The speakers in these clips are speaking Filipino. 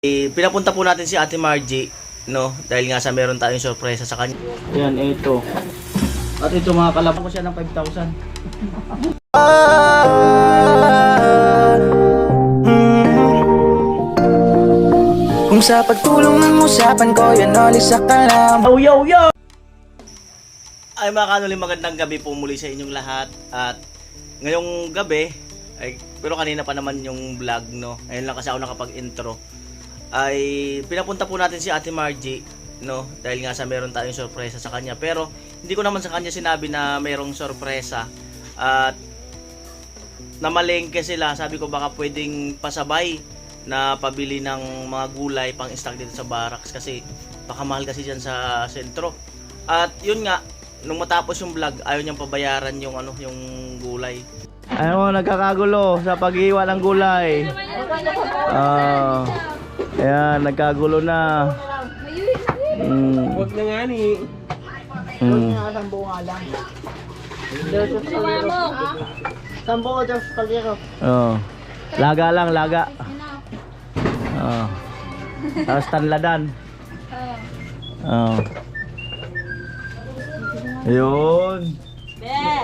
Pinapunta po natin si Ate Margie, no? Dahil nga sa meron tayong sorpresa sa kanya. Yan, ito. At ito mga kalaban ko siya ng 5,000. Kung sa pagtulong ng usapan ko, yan olis sa kalam. Oh, yo, yo! Ay mga kanuli, magandang gabi po muli sa inyong lahat. At ngayong gabi, pero kanina pa naman yung vlog, no? Ngayon lang kasi ako nakapag-intro. Ay pinapunta po natin si Ate Margie, no? Dahil nga sa meron tayong sorpresa sa kanya. Pero hindi ko naman sa kanya sinabi na merong sorpresa. At namalengke sila. Sabi ko baka pwedeng pasabay na pabili ng mga gulay pang stock dito sa barracks kasi baka mahal kasi dyan sa sentro. At yun nga, nung matapos yung vlog, ayaw niyang pabayaran yung yung gulay. Ano, nagkakagulo sa pag-iwan ng gulay. Ayan, nagkagulo na. Huwag na nga ni. Sambo nga lang. Sambo ko dyan sa kaliro. Laga lang, laga. Tapos tanladan. Ayun.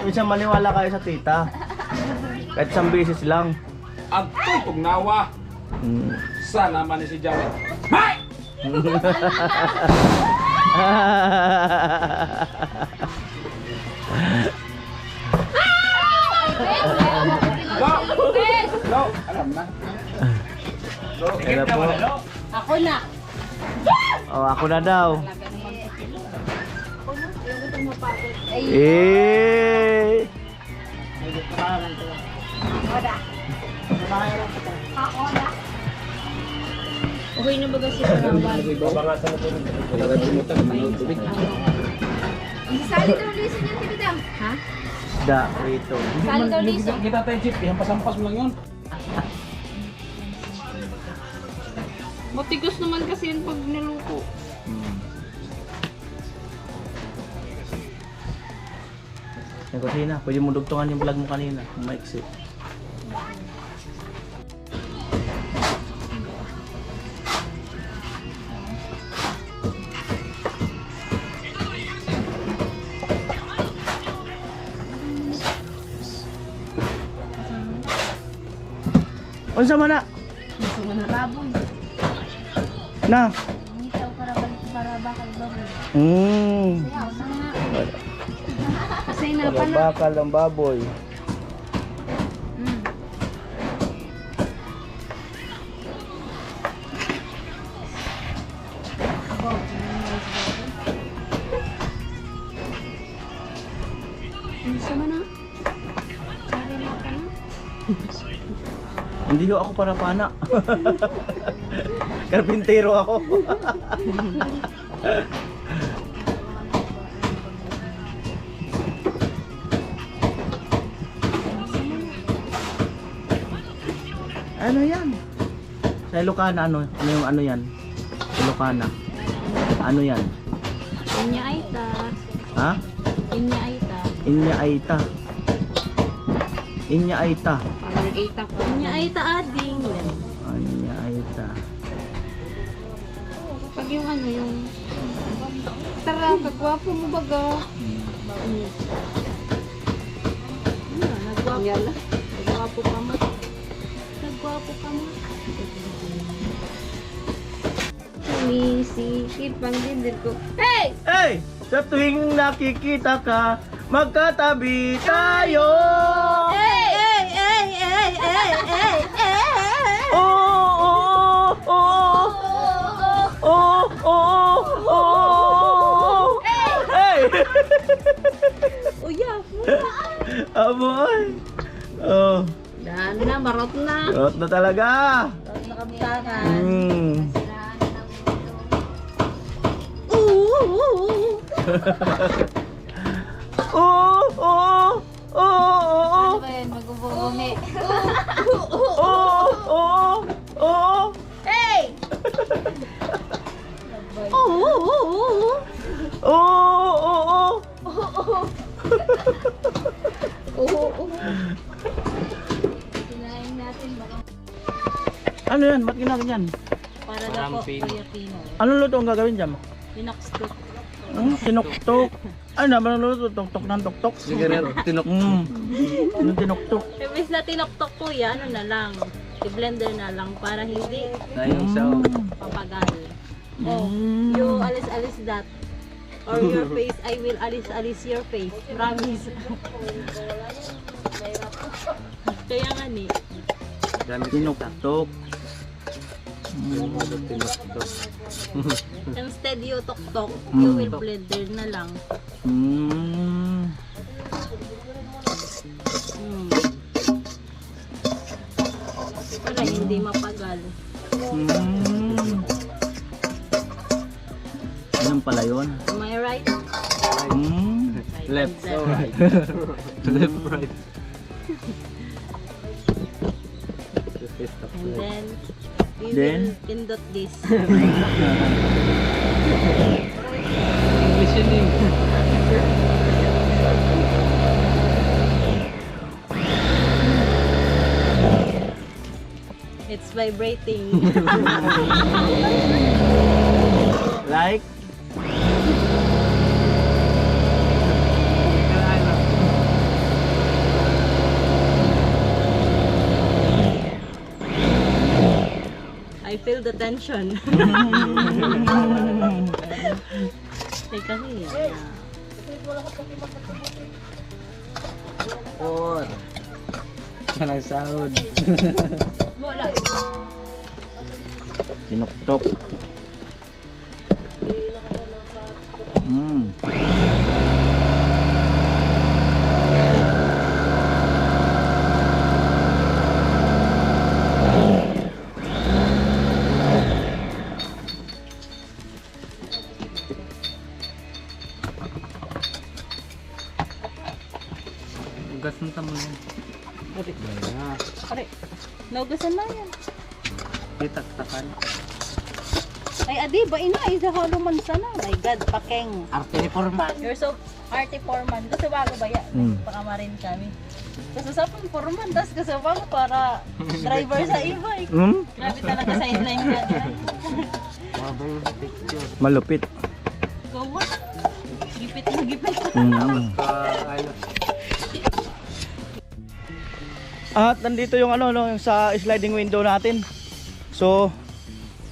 Minsan maniwala kayo sa tita. Kahit isang beses lang. Agtoy kung nawa. Sana man ni si Janet. Hay! Go! Alam na. Kaya po. Ako na. Oh, ako na daw. Ako na. Okay na ba kasi parawan? Babangasan na po. Talagang tumutan. Tubig. Sali daw liso niyan, Tibidang. Ha? Da, rito. Sali daw liso. Kita tayo, Chip. Ihampas-hampas mo lang yun. Matigas naman kasi yun pag niluko. Yung kusina, pwede mo dugtungan yung vlog mo kanina. Maiksi. Unsa man na? Gusto mo na baboy. Na. Ngitaw para bakal baboy. Sayaw na nga. Kasi na pa na. Bakal ng baboy. Gusto mo na? Sari na pa na. Hindi ho ako para pana. Karpintero ako. Ano yan? Sa Ilocana, ano yung ano yan? Ilocana. Ano yan? Inya Aita. Ha? Inya Aita. Inya Aita. Inya Aita. Parang Aita ko. Inya Aita ading. Inya Aita. Pag yung yung tara, kagwapo mo baga. Nagwapo. Nagwapo ka mo. Nagwapo ka mo. Sumisikip ang dindir ko. Hey! Hey! Sa tuwing nakikita ka, magkatabi tayo! Hey! Hey! Hey! Hey! Hey! Hey! Hey! Oh! Oh! Oh! Oh! Oh! Hey! Uya! Aboy! Oh! Daan na, marot na. Rot na talaga! Marot na kamtakan. Oh! Oh! Oh! Ano ba yan? Magubugumi. Oh! Oh! Oh! Hey! Oh! Oh! Sinayin natin baka Ano yan? Ba't ginaganyan? para po, Kuya Pino. Anong luto ang gagawin dyan? Pinakstok. Tinuktok. Ay, naman ang luto. Tuktok ng tuktok. Tinuktok. Anong tinuktok? Imbis na tinoktok kuya, ano na lang, i-blender na lang para hindi papagal. Oh, you alis-alis that. Or your face, I will alis-alis your face. Promise. Kaya nga ni. Tinuktok. Instead you tok-tok, you will blender na lang. Mm. Para hindi mapagal. Anong pala yun? Am I right? Left. So right. Left, right. And then, we Then? will pindot this. It's vibrating. Like? I feel the tension. Eh kasi yan. Walang sahod. Wala. Tinuktok. Ugas ng tamulan. Pare, naugasan na yan. Titak-takan. Ay, adi, ba ina? Isa halo man sana. My God, pakeng. Arte formal. You're so arty foreman. Kasi bago ba yan? Pakamarin kami. Kasi sa foreman, tas kasi bago para driver sa e-bike. Grabe talaga sideline yan. Malupit. Gawa. Gipit na gipit. At nandito yung ano no, yung sa sliding window natin. So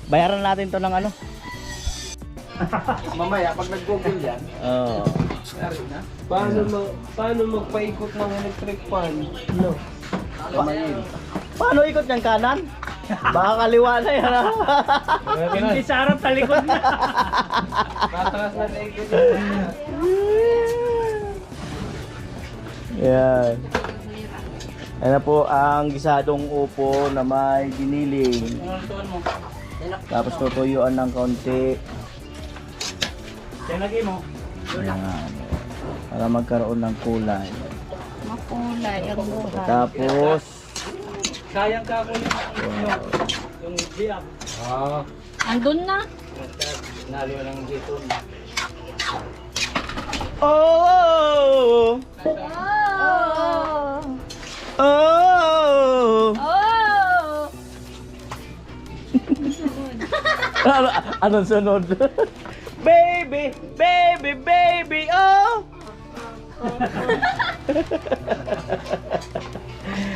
bayaran natin to ng ano. Mamaya, pag nag-google yan, Oh. Paano magpaikot ng electric fan? No. Paano ikot ng kanan? Baka kaliwa na yan. Ha? Hindi sa harap, sa likod na. tatras na ikot. Yan. Ayan na po ang gisadong upo na may giniling. Tapos tutuyuan ng kaunti. Ayan. Para magkaroon ng kulay. Makulay ang buhay. Tapos Sayang ka ako yung biyak. Andun na. Naliw ng dito. oh! Oh! Oh! Oh! Anong sunod? Baby, baby, baby, oh!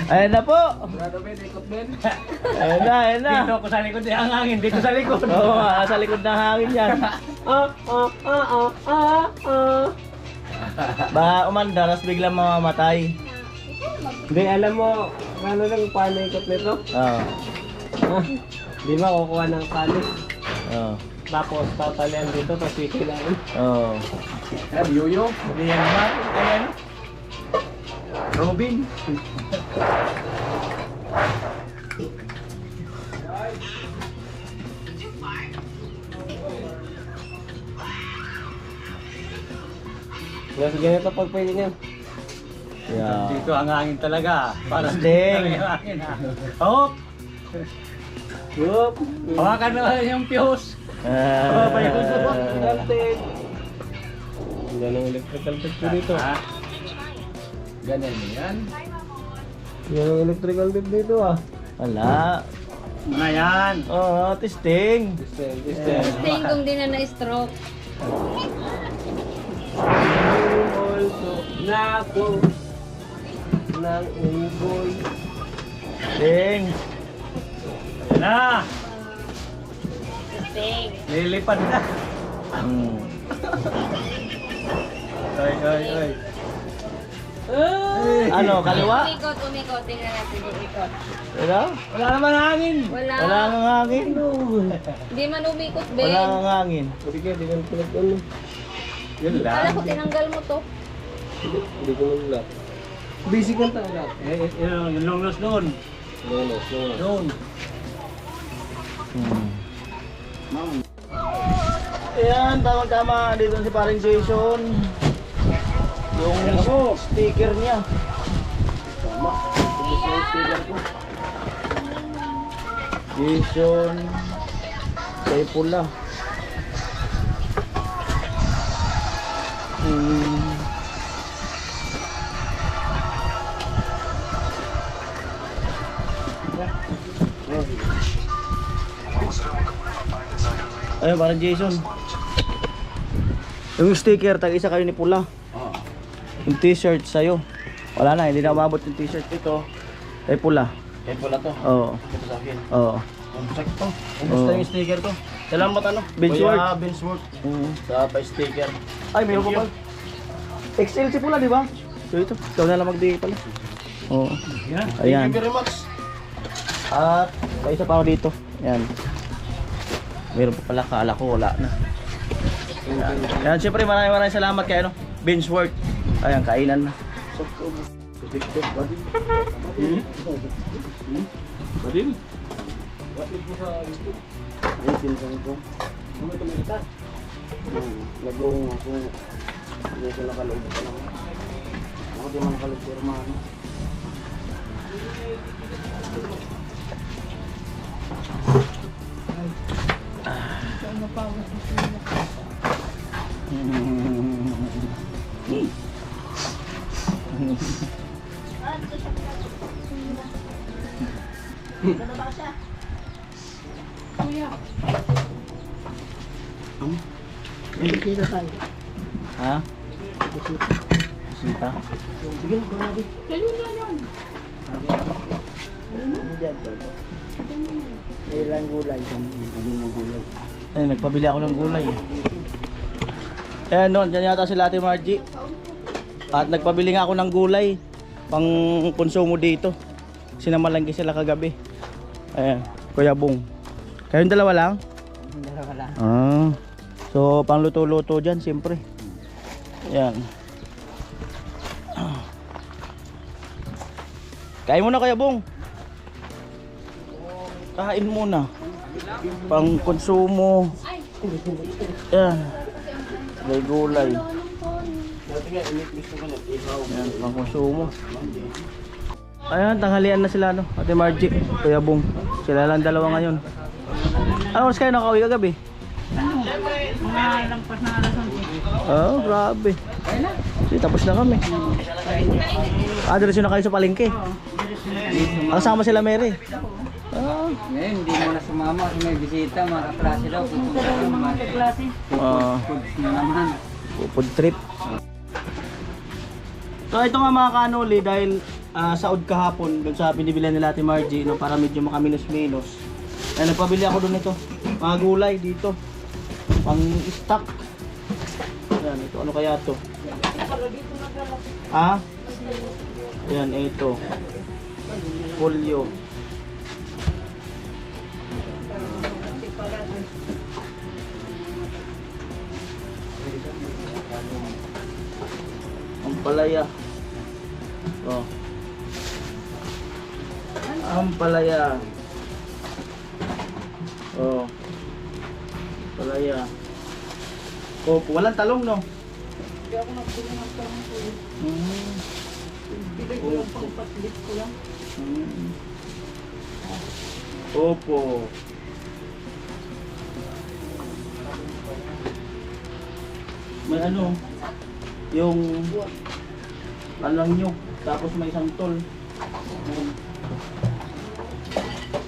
Ayan na po. Ayan na, ayan na. Dito ako sa likod ng hangin, dito sa likod. Oo, sa likod ng hangin yan. Baka umandaras biglang mamamatay. Hindi, alam mo, ano lang paano ikot nito? Oo. Di ba kukuha ng tali? Oo. Tapos tatalian dito, tapos sikilaan. Oo. Yuyo. Hindi yan ba? Ayan. Robin. Kasi ganito pag pwede niya. Yeah. Dito ang hangin talaga. Para Sting. ang hangin ha. Hop! Hop! Hawakan mo yung fuse. Ah. Yan ang electrical tip ko dito. Ganyan yan. Yan ang electrical tip dito ah. Wala. Ano yan? Oo, testing. Tingin kong di na na-stroke. Nako ng unggoy. Testing. Na! Ting. Lilipad na. Hmm. Ay. Ano, kaliwa? Umikot. Tingnan natin yung ikot. Ano? Wala naman hangin. Wala. Wala nang hangin. Hindi man umikot, Ben. Wala nang hangin. Sige, di ko pinag-ano. Yun lang. Kala ko tinanggal mo to. Hindi ko lang. Busy ka talaga. Yung long nose doon. Doon. Ayan, tama-tama. Dito si paring Jason. Yung sticker niya. Tama. Ito yung sticker ko. Jason. Kay pula. Ayun, parang Jason. Yung sticker, tag-isa kayo ni pula. Yung t-shirt sa'yo. Wala na, hindi na umabot yung t-shirt. Ito, kay pula. Kaya pala to. Oo. Ito sa akin. Oo. Sakto. Gusto Yung sticker ko. Salamat ano? Benchworth. Kuya Benchworth. Sa pa-sticker. Ay, meron ko pala. XL si pula, di ba? So ito, ikaw na lang mag-digay pala. Oo. Yan. Ayan. Thank you very much. At may isa pa ako dito. Ayan. Meron pa pala, kala ko wala na. Ayan, syempre maraming salamat kay ano, Benchworth. Ayan, kainan na. Badil. Ay, pinsan ko. Nag-uong ako. Hindi ko nakaloob pa naman. Ako di man nakaloob pero maano. Ha? Sita? Sige, grabe. Ilang gulay? Ay, nagpabili ako ng gulay. Ayan doon, dyan yata sila Ate Margie. At nagpabili nga ako ng gulay pang konsumo dito. Sinamalanggi sila kagabi. Ayan, Kuya Bong. Kayong dalawa lang? Dalawa lang. Ah. So, pang luto-luto dyan, siyempre. Ayan. Kain muna, Kuya Bong. Kain muna. Pang konsumo. Ayan. May gulay. Ayan, pang konsumo. Ayan, tanghalian na sila, no? Ate Margie, Kuya Bong. Sila lang dalawa ngayon. Ano oras kayo nakauwi kagabi? Mga lampas na alas 11. Oh, grabe. Di, tapos na kami. Diretso na kayo sa palengke. Kasama sila Mary. Ah, Ngayon, hindi mo na sumama kasi may bisita, mga kaklase daw. Pupunta ka naman. Foods na naman. food trip. So ito nga mga kanuli, dahil saod kahapon dun sa binibilan nila Ate Margie, no, para medyo makaminos-minos. Ay, nagpabili ako dun ito. Mga gulay dito. Pang stock. Ayan, ito. Ano kaya to? Ah? Ayan, ito. Polio. Ampalaya. Oh. Ampalaya. Oh. Ampalaya. Oh, walang talong, no? Hindi ako nagpili ng talong ko. Bigay ko lang pang patlit ko lang. Opo. May ano, yung alang nyo, tapos may santol.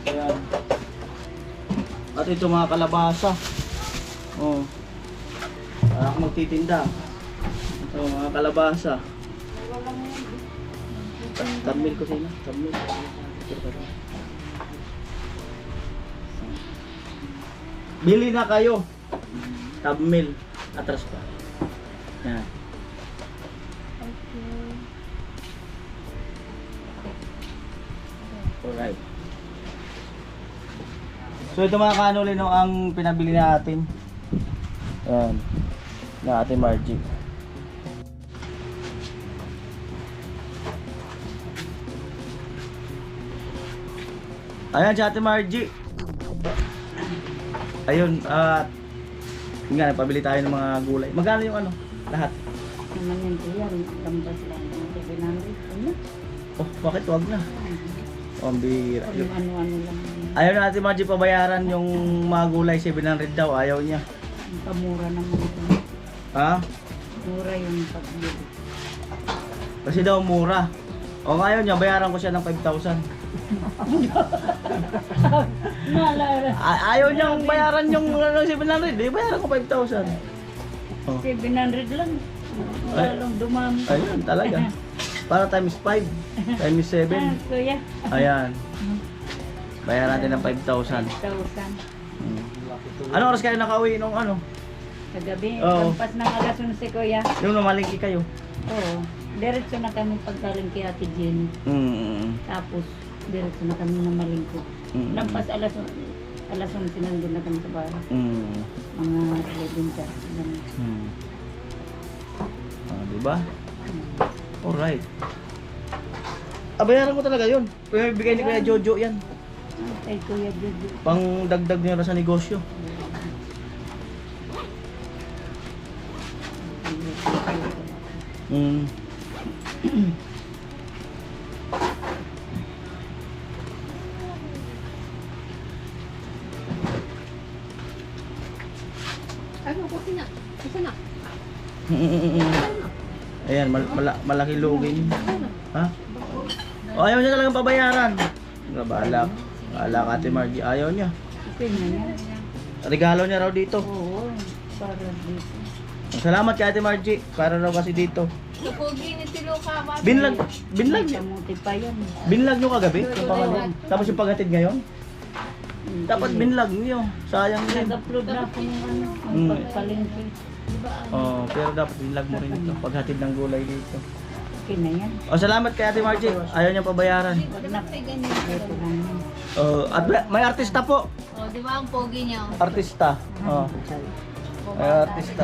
Ayan. At ito mga kalabasa. Oh. Para ako magtitinda. Ito mga kalabasa. Tamil ko sila. Tamil. Bili na kayo. Tamil. Atras pa. Yan. Alright. So ito mga kanuli no ang pinabili natin. Ayan. Na Ate Margie. Ayan si Ate Margie. Ayun, at yun nga, pabili tayo ng mga gulay. Magkano yung ano? Lahat? Naman yan po yan. Lambas lang. Ano? Oh, bakit wag na? Oh, ang bira. Yung ano-ano lang. Ayaw na Ate Margie pabayaran yung mga gulay, 700 daw. Ayaw niya. Ang pamura naman ito. Ha? Mura yung pagbili. Kasi daw mura. O ngayon niya, bayaran ko siya ng 5,000. Ayaw niyang bayaran yung 700. Di bayaran ko 5,000. Oh. 700 lang. Lalong dumami. Ayun, talaga. Para times 5. Times 7. Kuya. Ayan. Bayaran natin ng 5,000. 1,000. Ano oras kayo nakauwi nung ano? Kagabi, Oo. lampas ng alas 11 kuya. Yung namalingki kayo? Oo. Diretso na kami pagkaling kay Ate Jenny. Tapos, diretso na kami na malingkod. Lampas alas 11 nandun na kami sa bahay. Mga 11 ka. Diba? Alright. Bayaran ko talaga yun. Bigay ni Kuya Jojo yan. Kay Kuya Jojo. Pang dagdag niya sa negosyo. Ano ko na? Isa na. Ayan, malaki lugi niya. Ha? O, ayaw niya talagang pabayaran. Bahala ka Ate Margie, ayaw niya. Okay na yan. Regalo niya raw dito. Oo. Para dito. Salamat kay Ate Margie, para raw kasi dito. Lukugi ni Tiluka ba? Binlag Kamuti pa yan. binlag nyo kagabi. Yung pangalan. Tapos yung paghatid ngayon. Dapat binlag niyo. Sayang din. Nag-upload na ako ng ano. Ang Mm. pagpalengke. Oh, pero dapat binlag mo rin ito. Paghatid ng gulay dito. Okay na yan. O, salamat kay Ate Margie. Ayaw niya pabayaran. Wag na. Ito lang yan. At may artista po. O, di ba ang pogi niya? Artista. Oh. May artista.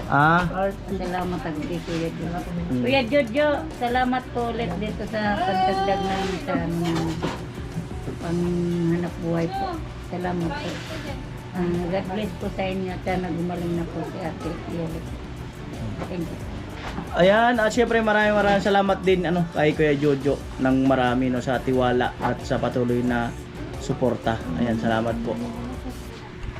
Ah, Salamat kay Kuya Jojo. Kuya Jojo, salamat po ulit dito sa pagdagdag namin sa panghanap buhay po. Salamat po. God bless po sa inyo at sana gumaling na po si Ate Yolet. Thank you. ayan, at syempre maraming salamat din kay Kuya Jojo ng marami sa tiwala at sa patuloy na suporta. Ayan, salamat po.